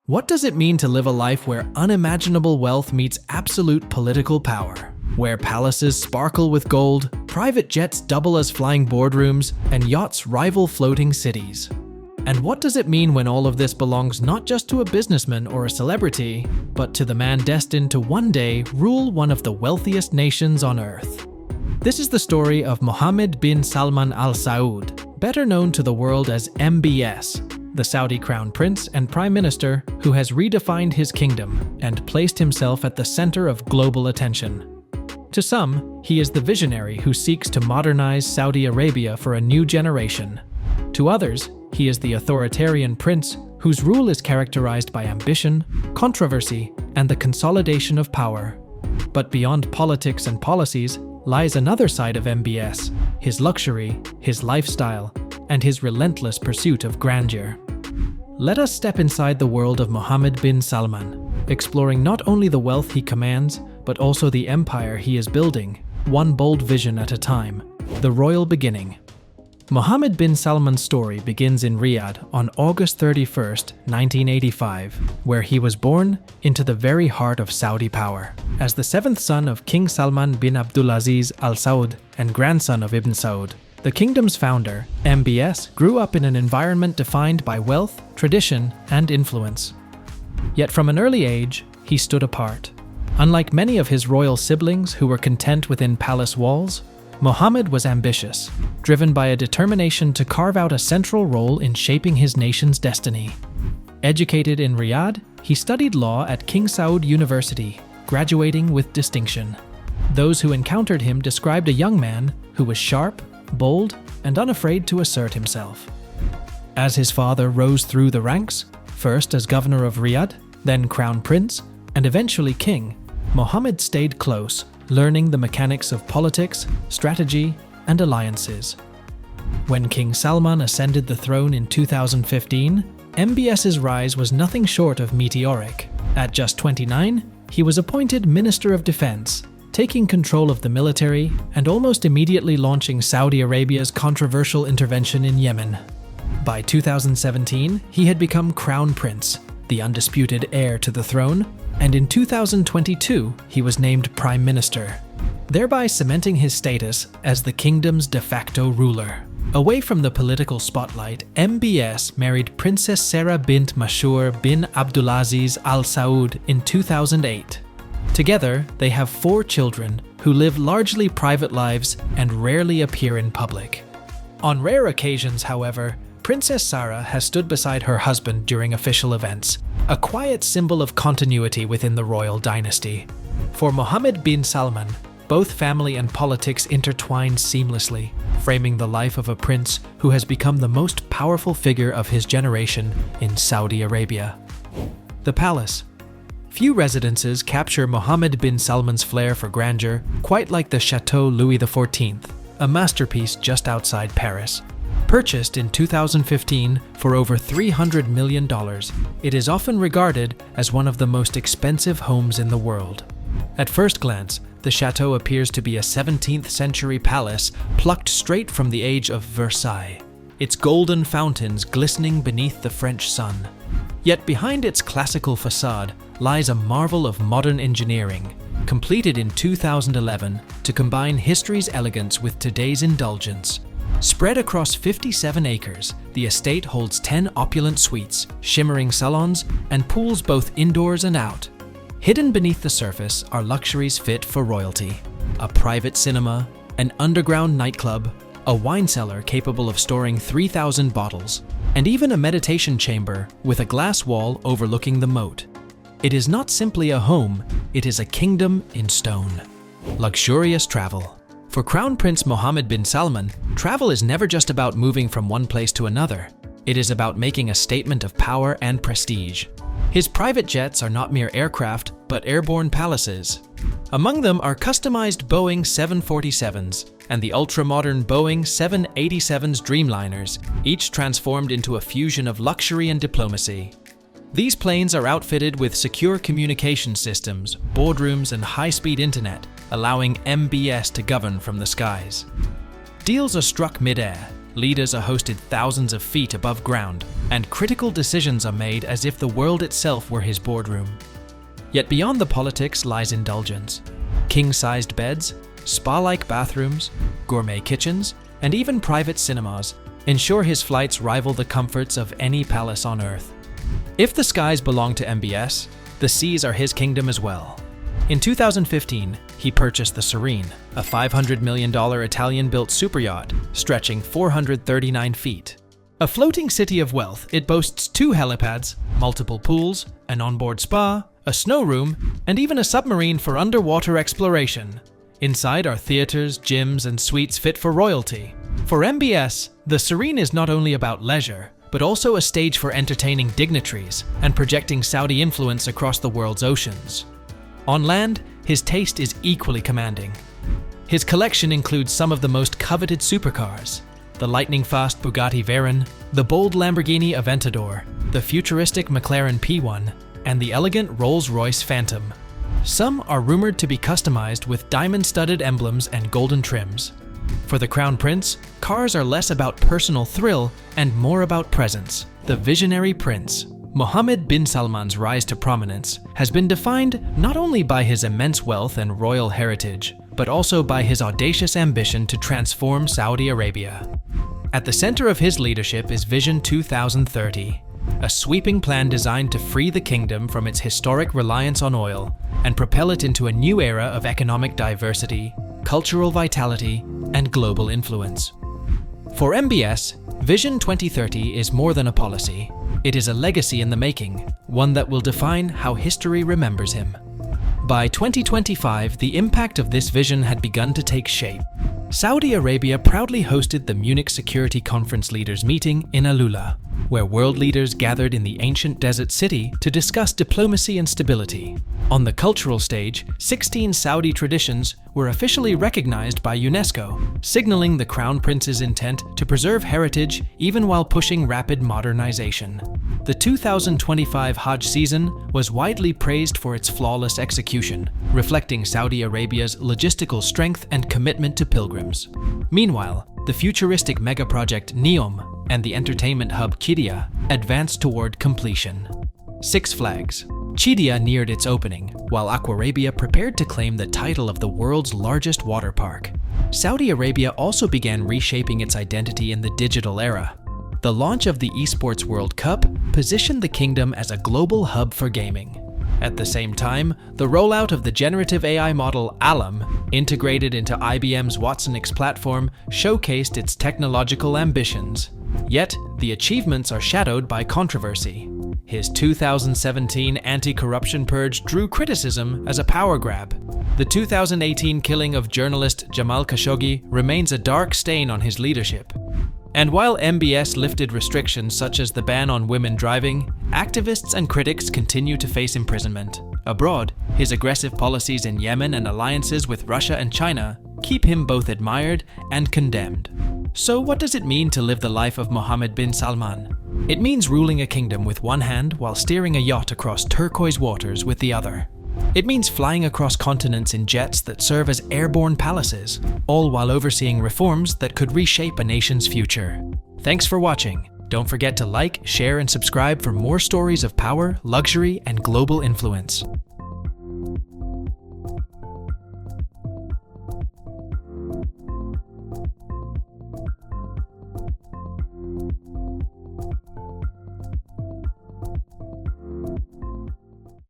What does it mean to live a life where unimaginable wealth meets absolute political power? Where palaces sparkle with gold, private jets double as flying boardrooms, and yachts rival floating cities? And what does it mean when all of this belongs not just to a businessman or a celebrity, but to the man destined to one day rule one of the wealthiest nations on earth? This is the story of Mohammed bin Salman Al Saud, better known to the world as MBS, the Saudi crown prince and prime minister who has redefined his kingdom and placed himself at the center of global attention. To some, he is the visionary who seeks to modernize Saudi Arabia for a new generation. To others, he is the authoritarian prince whose rule is characterized by ambition, controversy, and the consolidation of power. But beyond politics and policies lies another side of MBS, his luxury, his lifestyle, and his relentless pursuit of grandeur. Let us step inside the world of Mohammed bin Salman, exploring not only the wealth he commands, but also the empire he is building, one bold vision at a time, the royal beginning. Mohammed bin Salman's story begins in Riyadh on August 31st, 1985, where he was born into the very heart of Saudi power. As the seventh son of King Salman bin Abdulaziz Al Saud and grandson of Ibn Saud, the kingdom's founder, MBS, grew up in an environment defined by wealth, tradition, and influence. Yet from an early age, he stood apart. Unlike many of his royal siblings who were content within palace walls, Mohammed was ambitious, driven by a determination to carve out a central role in shaping his nation's destiny. Educated in Riyadh, he studied law at King Saud University, graduating with distinction. Those who encountered him described a young man who was sharp, bold, and unafraid to assert himself. As his father rose through the ranks, first as governor of Riyadh, then crown prince, and eventually king, Mohammed stayed close, learning the mechanics of politics, strategy, and alliances. When King Salman ascended the throne in 2015, MBS's rise was nothing short of meteoric. At just 29, he was appointed Minister of Defense, taking control of the military and almost immediately launching Saudi Arabia's controversial intervention in Yemen. By 2017, he had become Crown Prince, the undisputed heir to the throne, and in 2022, he was named Prime Minister, thereby cementing his status as the kingdom's de facto ruler. Away from the political spotlight, MBS married Princess Sarah bint Mashur bin Abdulaziz Al Saud in 2008. Together, they have 4 children who live largely private lives and rarely appear in public. On rare occasions, however, Princess Sarah has stood beside her husband during official events, a quiet symbol of continuity within the royal dynasty. For Mohammed bin Salman, both family and politics intertwine seamlessly, framing the life of a prince who has become the most powerful figure of his generation in Saudi Arabia. The palace. Few residences capture Mohammed bin Salman's flair for grandeur quite like the Château Louis XIV, a masterpiece just outside Paris. Purchased in 2015 for over $300 million, it is often regarded as one of the most expensive homes in the world. At first glance, the chateau appears to be a 17th century palace plucked straight from the age of Versailles, its golden fountains glistening beneath the French sun. Yet behind its classical facade lies a marvel of modern engineering, completed in 2011 to combine history's elegance with today's indulgence. Spread across 57 acres, the estate holds 10 opulent suites, shimmering salons, and pools both indoors and out. Hidden beneath the surface are luxuries fit for royalty: a private cinema, an underground nightclub, a wine cellar capable of storing 3,000 bottles, and even a meditation chamber with a glass wall overlooking the moat. It is not simply a home, it is a kingdom in stone. Luxurious travel. For Crown Prince Mohammed bin Salman, travel is never just about moving from one place to another. It is about making a statement of power and prestige. His private jets are not mere aircraft, but airborne palaces. Among them are customized Boeing 747s and the ultra-modern Boeing 787's Dreamliners, each transformed into a fusion of luxury and diplomacy. These planes are outfitted with secure communication systems, boardrooms, and high-speed internet, allowing MBS to govern from the skies. Deals are struck mid-air, leaders are hosted thousands of feet above ground, and critical decisions are made as if the world itself were his boardroom. Yet beyond the politics lies indulgence. King-sized beds, spa-like bathrooms, gourmet kitchens, and even private cinemas ensure his flights rival the comforts of any palace on Earth. If the skies belong to MBS, the seas are his kingdom as well. In 2015, he purchased the Serene, a $500 million Italian-built superyacht stretching 439 feet. A floating city of wealth, it boasts 2 helipads, multiple pools, an onboard spa, a snow room, and even a submarine for underwater exploration. Inside are theaters, gyms, and suites fit for royalty. For MBS, the Serene is not only about leisure, but also a stage for entertaining dignitaries and projecting Saudi influence across the world's oceans. On land, his taste is equally commanding. His collection includes some of the most coveted supercars: the lightning-fast Bugatti Veyron, the bold Lamborghini Aventador, the futuristic McLaren P1, and the elegant Rolls-Royce Phantom. Some are rumored to be customized with diamond-studded emblems and golden trims. For the Crown Prince, cars are less about personal thrill and more about presence. The visionary prince, Mohammed bin Salman's rise to prominence has been defined not only by his immense wealth and royal heritage, but also by his audacious ambition to transform Saudi Arabia. At the center of his leadership is Vision 2030, a sweeping plan designed to free the kingdom from its historic reliance on oil and propel it into a new era of economic diversity, cultural vitality, and global influence. For MBS, Vision 2030 is more than a policy. It is a legacy in the making, one that will define how history remembers him. By 2025, the impact of this vision had begun to take shape. Saudi Arabia proudly hosted the Munich Security Conference Leaders Meeting in Alula, where world leaders gathered in the ancient desert city to discuss diplomacy and stability. On the cultural stage, 16 Saudi traditions were officially recognized by UNESCO, signaling the Crown Prince's intent to preserve heritage even while pushing rapid modernization. The 2025 Hajj season was widely praised for its flawless execution, reflecting Saudi Arabia's logistical strength and commitment to pilgrims. Meanwhile, the futuristic megaproject NEOM and the entertainment hub Qiddiya advanced toward completion. Six Flags Qiddiya neared its opening, while Aquarabia prepared to claim the title of the world's largest water park. Saudi Arabia also began reshaping its identity in the digital era. The launch of the Esports World Cup positioned the kingdom as a global hub for gaming. At the same time, the rollout of the generative AI model Alam, integrated into IBM's Watsonix platform, showcased its technological ambitions. Yet, the achievements are shadowed by controversy. His 2017 anti-corruption purge drew criticism as a power grab. The 2018 killing of journalist Jamal Khashoggi remains a dark stain on his leadership. And while MBS lifted restrictions such as the ban on women driving, activists and critics continue to face imprisonment. Abroad, his aggressive policies in Yemen and alliances with Russia and China keep him both admired and condemned. So what does it mean to live the life of Mohammed bin Salman? It means ruling a kingdom with one hand while steering a yacht across turquoise waters with the other. It means flying across continents in jets that serve as airborne palaces, all while overseeing reforms that could reshape a nation's future. Thanks for watching. Don't forget to like, share, and subscribe for more stories of power, luxury, and global influence.